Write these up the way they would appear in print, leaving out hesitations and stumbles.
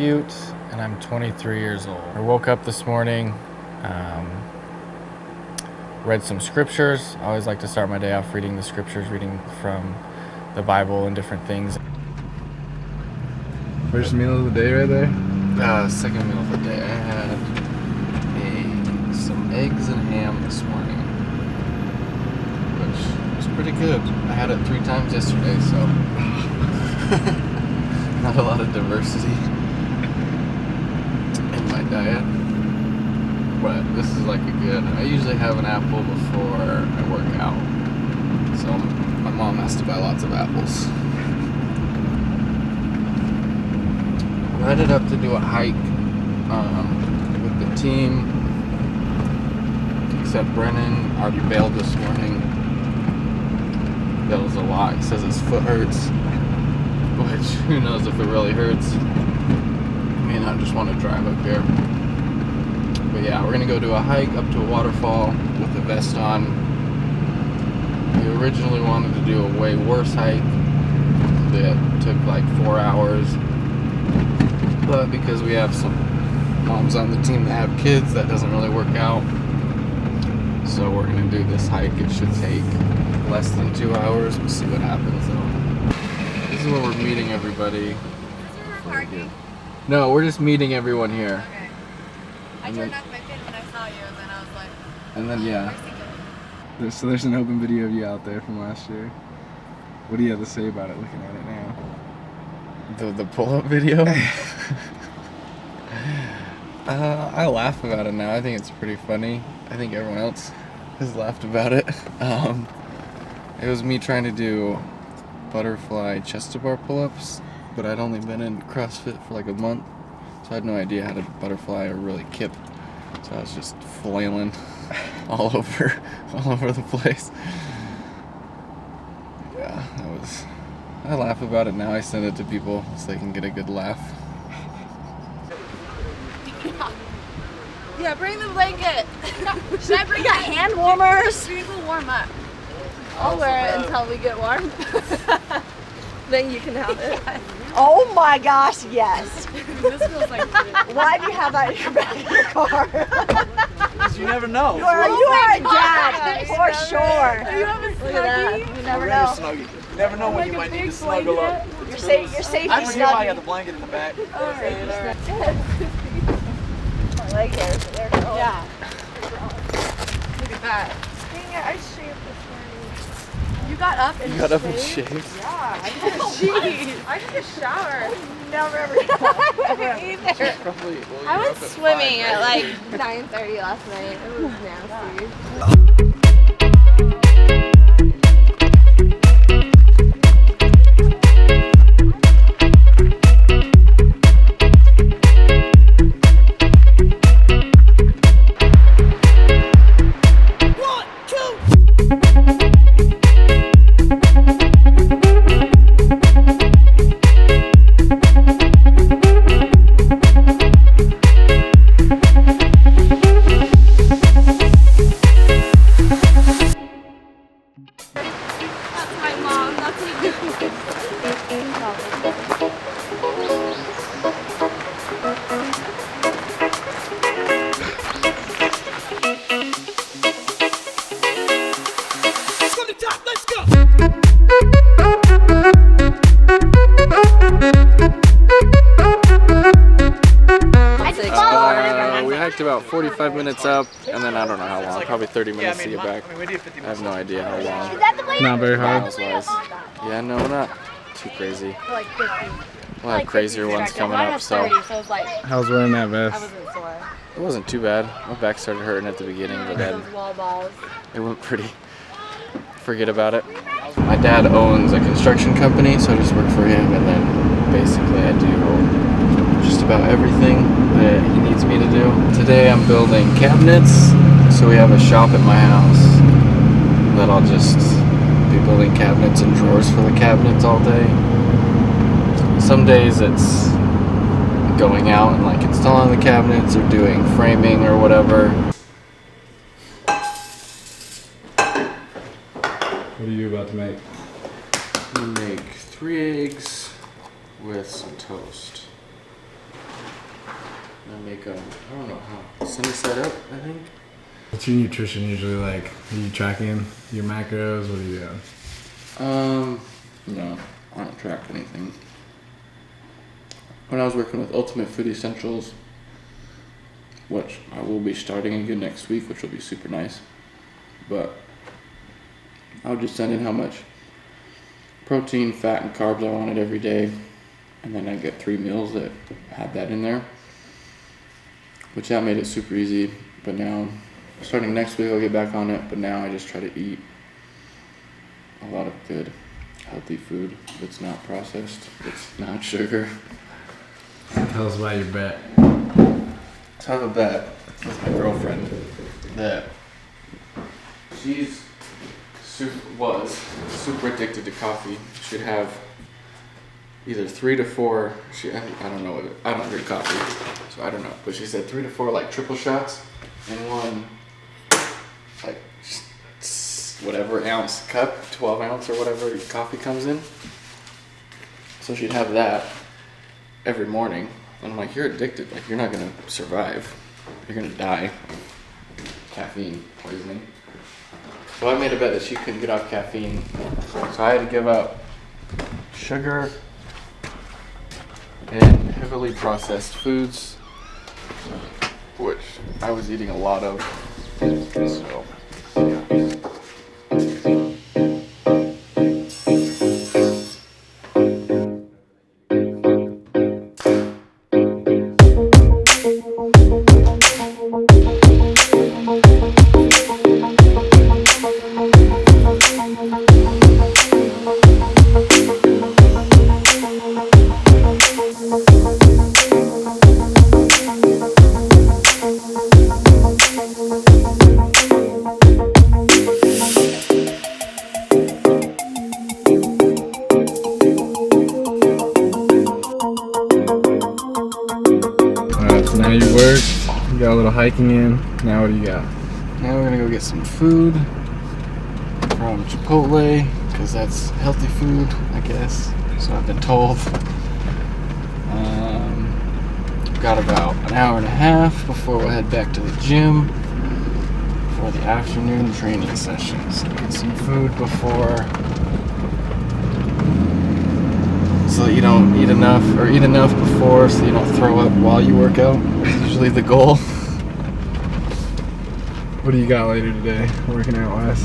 Spjut, and I'm 23 years old. I woke up this morning, read some scriptures. I always like to start my day off reading the scriptures, reading from the Bible and different things. First meal of the day right there? Second meal of the day. I had some eggs and ham this morning, which was pretty good. I had it 3 times yesterday, so not a lot of diversity in my diet. But this is like a good. I usually have an apple before I work out, so my mom has to buy lots of apples. We headed up to do a hike with the team, except Brennan already bailed this morning. Bails a lot. He says his foot hurts, which who knows if it really hurts. He may not just want to drive up here. But yeah, we're gonna go do a hike up to a waterfall with a vest on. We originally wanted to do a way worse hike that took like 4 hours. But because we have some moms on the team that have kids, that doesn't really work out. So we're gonna do this hike. It should take less than 2 hours. We'll see what happens though. This is where we're meeting everybody. No, we're just meeting everyone here. Okay. I turned off my phone when I saw you, and then I was like, And then yeah. So there's an open video of you out there from last year. What do you have to say about it looking at it now? The pull-up video? I laugh about it now. I think it's pretty funny. I think everyone else has laughed about it. It was me trying to do butterfly chest-to-bar pull-ups, but I'd only been in CrossFit for like a month, so I had no idea how to butterfly or really kip. So I was just flailing all over the place. Yeah, I laugh about it now. I send it to people so they can get a good laugh. yeah, bring the blanket. Should I bring hand warmers? We will warm up. I'll wear it until we get warm. Then you can have it. Yes. Oh my gosh, yes. This feels like Why do you have that in your back of your car? You never know. You are a dad, for sure. You have a Look at that. snuggie? You never You're know. snuggie. You never know when Like you a might need big to snuggle up. Your safety I forget why I got the snuggie. blanket in the back. My leg hairs, they're growing. Yeah. Look at that. Dang it, I shaved this You got up and You got up and shaved? shaved? Yeah, I did a Jeez. I took a shower. Never ever Either. Probably, well, I you're went up at swimming 5, at right? like 9:30 last night. It was nasty. That's my mom. That's We hiked about 45 minutes up, and then I don't know how long, probably 30 minutes to get back. We did 50 I have no idea how long. Not very hard. Miles-wise. Yeah, no, not too crazy. like 50. We'll have crazier ones coming Mine up, was so 30, so it was like, How's wearing that I vest? wasn't sore. it wasn't too bad. My back started hurting at the beginning, but then Those wall balls. it went pretty. Forget about it. My dad owns a construction company, so I just work for him, and then basically I do just about everything that he needs me to do. Today I'm building cabinets, so we have a shop at my house that I'll just be building cabinets and drawers for the cabinets all day. Some days it's going out and like installing the cabinets or doing framing or whatever. What are you about to make? I'm gonna make 3 eggs with some toast. I make I don't know how, sunny side up, I think. What's your nutrition usually like? Are you tracking your macros? What are you doing? No, I don't track anything. When I was working with Ultimate Food Essentials, which I will be starting again next week, which will be super nice, but I'll just send in how much protein, fat, and carbs I wanted every day, and then I get 3 meals that had that in there, which that made it super easy. But now, starting next week, I'll get back on it, but now I just try to eat a lot of good, healthy food that's not processed, it's not sugar. Tell us about your bet. So I have a bet with my girlfriend that was super addicted to coffee. She'd have either 3 to 4. I don't know. I don't drink coffee, so I don't know. But she said 3 to 4 like triple shots in one, like whatever ounce cup, 12 ounce or whatever coffee comes in. So she'd have that every morning. And I'm like, you're addicted. Like, you're not gonna survive. You're gonna die. Caffeine poisoning. So I made a bet that she couldn't get off caffeine. So I had to give up sugar and heavily processed foods, which I was eating a lot of. So, yeah. So now you work, you got a little hiking in. Now what do you got? Now we're gonna go get some food from Chipotle, because that's healthy food, I guess. So I've been told. Got about an hour and a half before we'll head back to the gym for the afternoon training session. So get some food before, so that you don't eat enough, or eat enough before so you don't throw up while you work out. It's usually the goal. What do you got later today? Working out wise?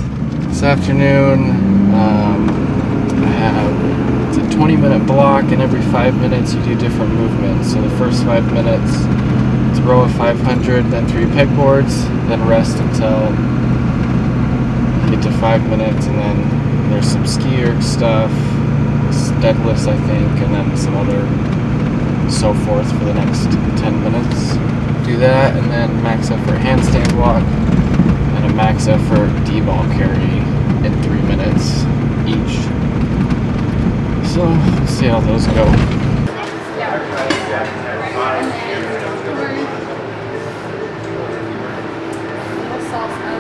This afternoon, I have, it's a 20-minute block, and every 5 minutes you do different movements. So the first 5 minutes, it's a row of 500, then 3 pegboards, then rest until you get to 5 minutes, and then there's some ski erg stuff, deadlifts I think, and then some other so forth for the next 10 minutes. Do that, and then max effort handstand walk, and a max effort D-ball carry in 3 minutes each. So, let's see how those go. A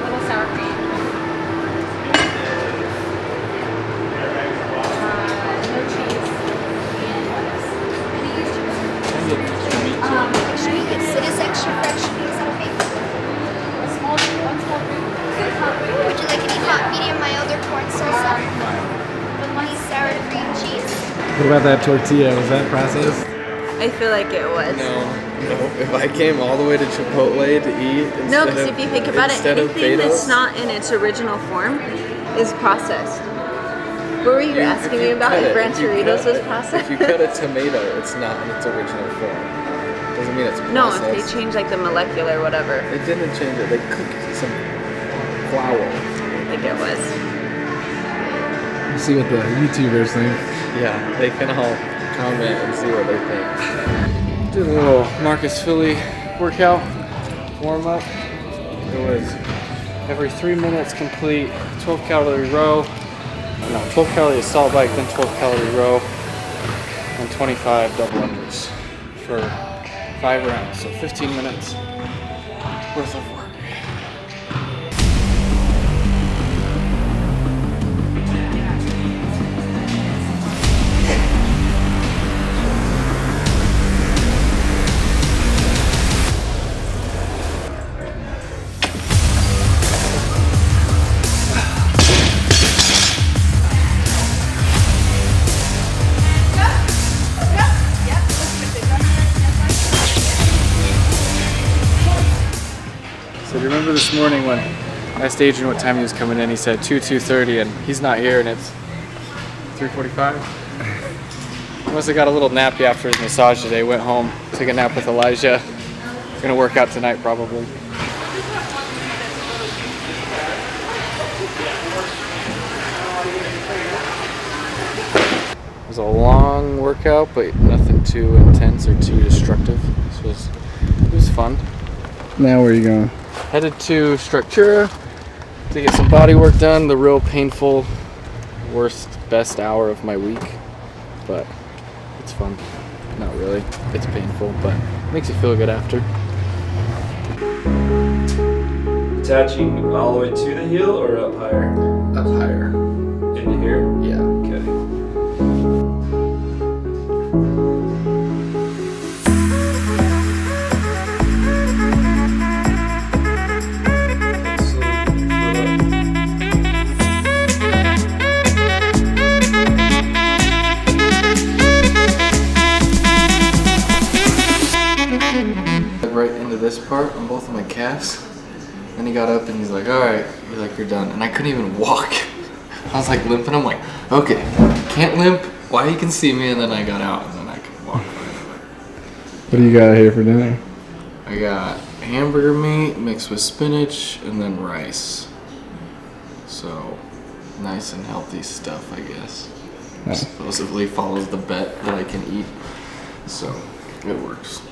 little sour cream. No cheese. Should we get Citi's extra fresh? Is that okay? One small cream. Would you like any hot, medium, mild, or corn salsa? Any sour cream cheese? What about that tortilla? Was that processed? I feel like it was. No. If I came all the way to Chipotle to eat, No, because if you think about it, anything that's not in its original form is processed. What were you asking me about if Rancheritos was processed? If you cut a tomato, it's not in its original form. Doesn't mean it's processed. No, if they change like the molecular whatever. They didn't change it. They cooked some flour. I think it was. You see what the YouTubers think. Yeah, they can all comment and see what they think. Did a little Marcus Philly workout, warm up. It was every 3 minutes complete, 12 calorie row. No, 12 calorie assault bike, then 12 calorie row, and 25 double unders for 5 rounds. So 15 minutes worth of work. So do you remember this morning when I asked Adrian what time he was coming in? He said 2:30, and he's not here, and it's 3:45. He must have got a little nappy after his massage today. Went home, took a nap with Elijah. Gonna work out tonight probably. It was a long workout, but nothing too intense or too destructive. It was fun. Now where are you going? Headed to Structura to get some body work done. The real painful, best hour of my week, but it's fun. Not really. It's painful, but it makes you feel good after. Attaching all the way to the heel or up higher? Up higher. Into here? Yeah. Okay. Right into this part on both of my calves. Then he got up and he's like, all right, you're done. And I couldn't even walk. I was like limping. I'm like, okay, can't limp. Why you can see me? And then I got out and then I could walk. What do you got here for dinner? I got hamburger meat mixed with spinach and then rice. So nice and healthy stuff, I guess. Nice. Supposedly follows the bet that I can eat. So it works.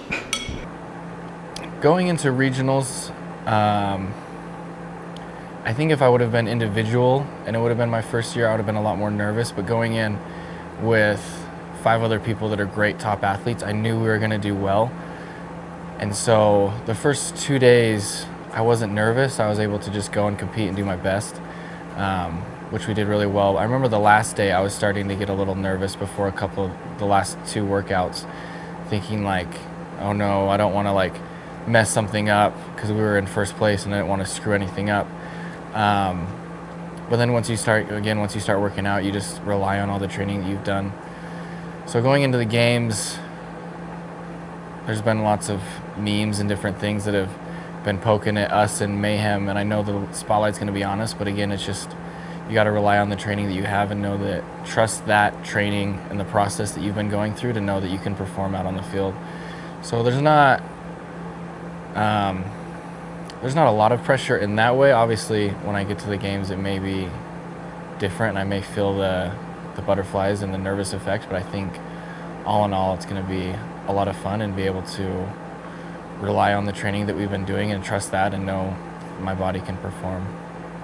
Going into regionals, I think if I would have been individual and it would have been my first year, I would have been a lot more nervous. But going in with 5 other people that are great top athletes, I knew we were going to do well. And so the first 2 days, I wasn't nervous. I was able to just go and compete and do my best, which we did really well. I remember the last day I was starting to get a little nervous before the last 2 workouts, thinking like, oh no, I don't want to like mess something up because we were in first place and I didn't want to screw anything up. But then once you start working out, you just rely on all the training that you've done. So going into the games, there's been lots of memes and different things that have been poking at us and Mayhem, and I know the spotlight's going to be on us, but again, it's just you got to rely on the training that you have and trust that training and the process that you've been going through to know that you can perform out on the field. So there's not a lot of pressure in that way. Obviously, when I get to the games, it may be different, and I may feel the butterflies and the nervous effects, but I think all in all, it's going to be a lot of fun and be able to rely on the training that we've been doing and trust that and know my body can perform.